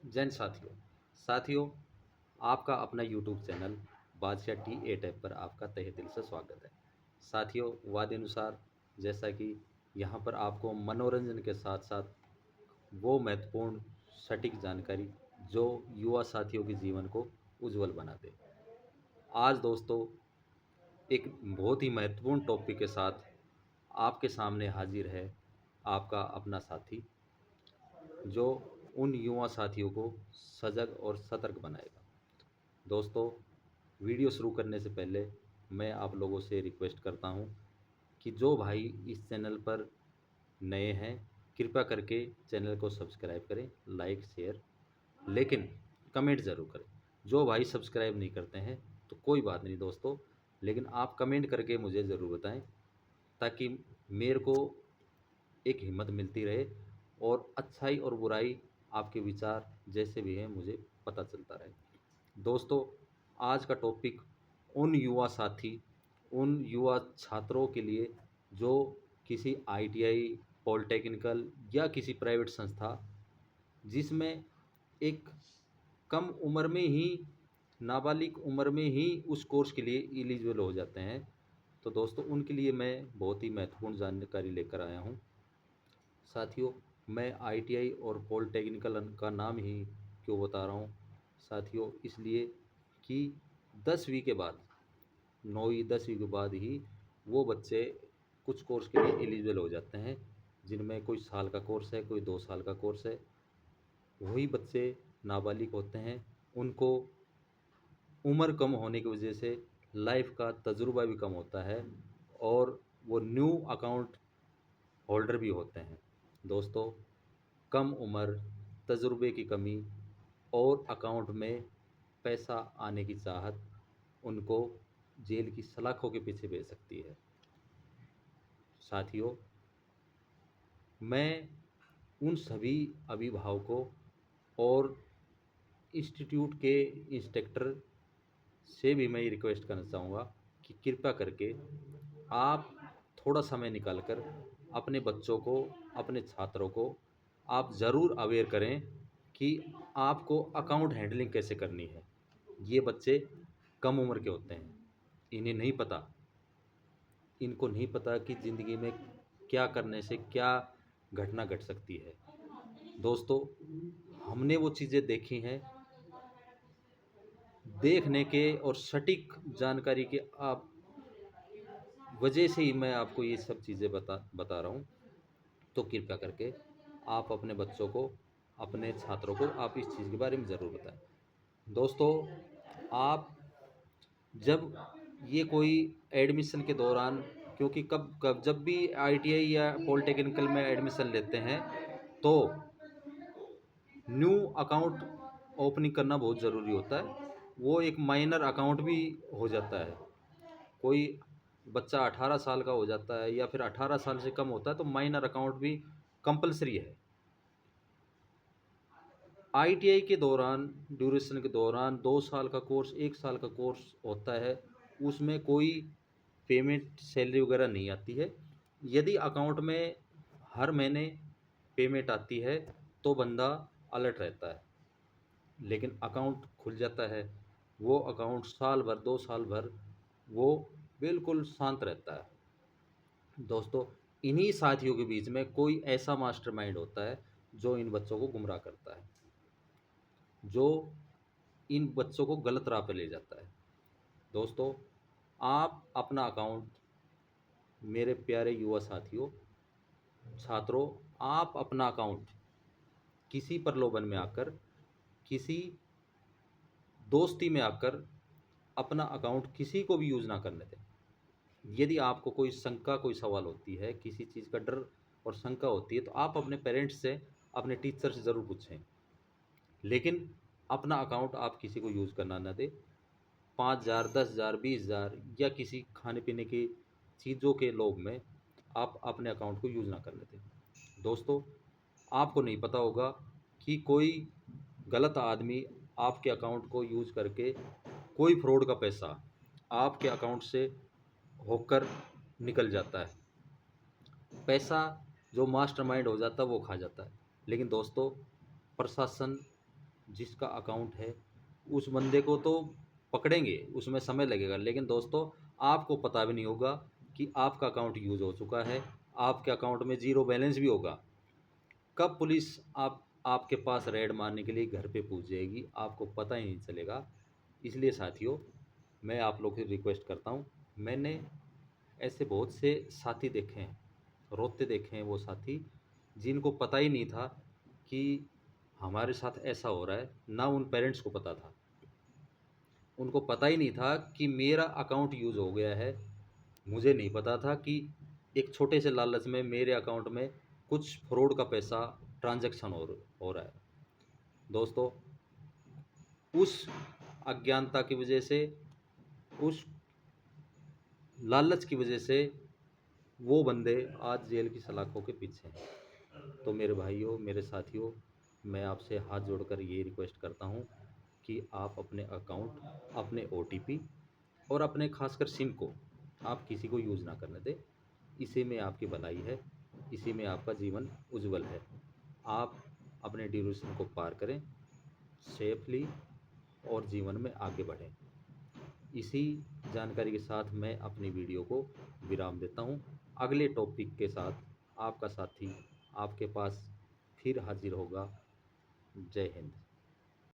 जैन साथियों, आपका अपना यूट्यूब चैनल बादशाह टी ए टैप पर आपका तहे दिल से स्वागत है। साथियों, वादे अनुसार जैसा कि यहाँ पर आपको मनोरंजन के साथ साथ वो महत्वपूर्ण सटीक जानकारी जो युवा साथियों के जीवन को उज्जवल बना दे। आज दोस्तों एक बहुत ही महत्वपूर्ण टॉपिक के साथ आपके सामने हाजिर है आपका अपना साथी, जो उन युवा साथियों को सजग और सतर्क बनाएगा। दोस्तों, वीडियो शुरू करने से पहले मैं आप लोगों से रिक्वेस्ट करता हूं कि जो भाई इस चैनल पर नए हैं, कृपया करके चैनल को सब्सक्राइब करें, लाइक शेयर, लेकिन कमेंट ज़रूर करें। जो भाई सब्सक्राइब नहीं करते हैं तो कोई बात नहीं दोस्तों, लेकिन आप कमेंट करके मुझे ज़रूर बताएं, ताकि मेरे को एक हिम्मत मिलती रहे और अच्छाई और बुराई आपके विचार जैसे भी हैं मुझे पता चलता रहे। दोस्तों, आज का टॉपिक उन युवा साथी, उन युवा छात्रों के लिए जो किसी आईटीआई, पॉलिटेक्निकल या किसी प्राइवेट संस्था जिसमें एक कम उम्र में ही, नाबालिग उम्र में ही उस कोर्स के लिए एलिजिबल हो जाते हैं। तो दोस्तों, उनके लिए मैं बहुत ही महत्वपूर्ण जानकारी लेकर आया हूँ। साथियों, मैं आईटीआई और पॉलिटेक्निकल का नाम ही क्यों बता रहा हूँ साथियों, इसलिए कि 10वीं के बाद, 9वीं 10वीं के बाद ही वो बच्चे कुछ कोर्स के लिए एलिजिबल हो जाते हैं, जिनमें कोई साल का कोर्स है, कोई 2 साल का कोर्स है। वही बच्चे नाबालिग होते हैं, उनको उम्र कम होने की वजह से लाइफ का तजुर्बा भी कम होता है और वो न्यू अकाउंट होल्डर भी होते हैं। दोस्तों, कम उम्र, तजुर्बे की कमी और अकाउंट में पैसा आने की चाहत उनको जेल की सलाखों के पीछे भेज सकती है। साथियों, मैं उन सभी अभिभावकों और इंस्टीट्यूट के इंस्ट्रक्टर से भी मैं ये रिक्वेस्ट करना चाहूँगा कि कृपया करके आप थोड़ा समय निकाल कर अपने बच्चों को, अपने छात्रों को आप ज़रूर अवेयर करें कि आपको अकाउंट हैंडलिंग कैसे करनी है। ये बच्चे कम उम्र के होते हैं, इन्हें नहीं पता, इनको नहीं पता कि ज़िंदगी में क्या करने से क्या घटना घट सकती है। दोस्तों, हमने वो चीज़ें देखी हैं, देखने के और सटीक जानकारी के आप वजह से ही मैं आपको ये सब चीज़ें बता रहा हूँ। तो कृपया करके आप अपने बच्चों को, अपने छात्रों को आप इस चीज़ के बारे में ज़रूर बताएं। दोस्तों, आप जब ये कोई एडमिशन के दौरान, क्योंकि कब कब जब भी आईटीआई या पॉलिटेक्निकल में एडमिशन लेते हैं तो न्यू अकाउंट ओपनिंग करना बहुत ज़रूरी होता है। वो एक माइनर अकाउंट भी हो जाता है। कोई बच्चा 18 साल का हो जाता है या फिर 18 साल से कम होता है तो माइनर अकाउंट भी कंपलसरी है। आईटीआई के दौरान, ड्यूरेशन के दौरान 2 साल का कोर्स, 1 साल का कोर्स होता है, उसमें कोई पेमेंट सैलरी वगैरह नहीं आती है। यदि अकाउंट में हर महीने पेमेंट आती है तो बंदा अलर्ट रहता है, लेकिन अकाउंट खुल जाता है, वो अकाउंट साल भर, 2 साल भर वो बिल्कुल शांत रहता है। दोस्तों, इन्हीं साथियों के बीच में कोई ऐसा मास्टरमाइंड होता है जो इन बच्चों को गुमराह करता है, जो इन बच्चों को गलत राह पर ले जाता है। दोस्तों, आप अपना अकाउंट, मेरे प्यारे युवा साथियों, छात्रों, आप अपना अकाउंट किसी प्रलोभन में आकर, किसी दोस्ती में आकर अपना अकाउंट किसी को भी यूज़ ना करने दें। यदि आपको कोई शंका, कोई सवाल होती है, किसी चीज़ का डर और शंका होती है तो आप अपने पेरेंट्स से, अपने टीचर से ज़रूर पूछें, लेकिन अपना अकाउंट आप किसी को यूज़ करना ना दें। 5,000, 10,000, 20,000 या किसी खाने पीने की चीज़ों के लोभ में आप अपने अकाउंट को यूज़ ना करने दें। दोस्तों, आपको नहीं पता होगा कि कोई गलत आदमी आपके अकाउंट को यूज़ करके कोई फ्रॉड का पैसा आपके अकाउंट से होकर निकल जाता है। पैसा जो मास्टरमाइंड हो जाता है वो खा जाता है। लेकिन दोस्तों, प्रशासन जिसका अकाउंट है उस बंदे को तो पकड़ेंगे, उसमें समय लगेगा, लेकिन दोस्तों आपको पता भी नहीं होगा कि आपका अकाउंट यूज़ हो चुका है, आपके अकाउंट में ज़ीरो बैलेंस भी होगा। कब पुलिस आपके पास रेड मारने के लिए घर पे पहुंच जाएगी, आपको पता ही नहीं चलेगा। इसलिए साथियों, मैं आप लोग से रिक्वेस्ट करता हूँ, मैंने ऐसे बहुत से साथी देखे हैं, रोते देखे हैं, वो साथी जिनको पता ही नहीं था कि हमारे साथ ऐसा हो रहा है। ना उन पेरेंट्स को पता था, उनको पता ही नहीं था कि मेरा अकाउंट यूज़ हो गया है। मुझे नहीं पता था कि एक छोटे से लालच में मेरे अकाउंट में कुछ फ्रॉड का पैसा ट्रांजैक्शन हो रहा है। दोस्तों, उस अज्ञानता की वजह से, उस लालच की वजह से वो बंदे आज जेल की सलाखों के पीछे हैं। तो मेरे भाइयों, मेरे साथियों, मैं आपसे हाथ जोड़कर ये रिक्वेस्ट करता हूँ कि आप अपने अकाउंट, अपने ओटीपी और अपने खासकर सिम को आप किसी को यूज़ ना करने दें। इसी में आपकी भलाई है, इसी में आपका जीवन उज्जवल है। आप अपने ड्यूरेशन को पार करें सेफली और जीवन में आगे बढ़ें। इसी जानकारी के साथ मैं अपनी वीडियो को विराम देता हूँ। अगले टॉपिक के साथ आपका साथी आपके पास फिर हाजिर होगा। जय हिंद।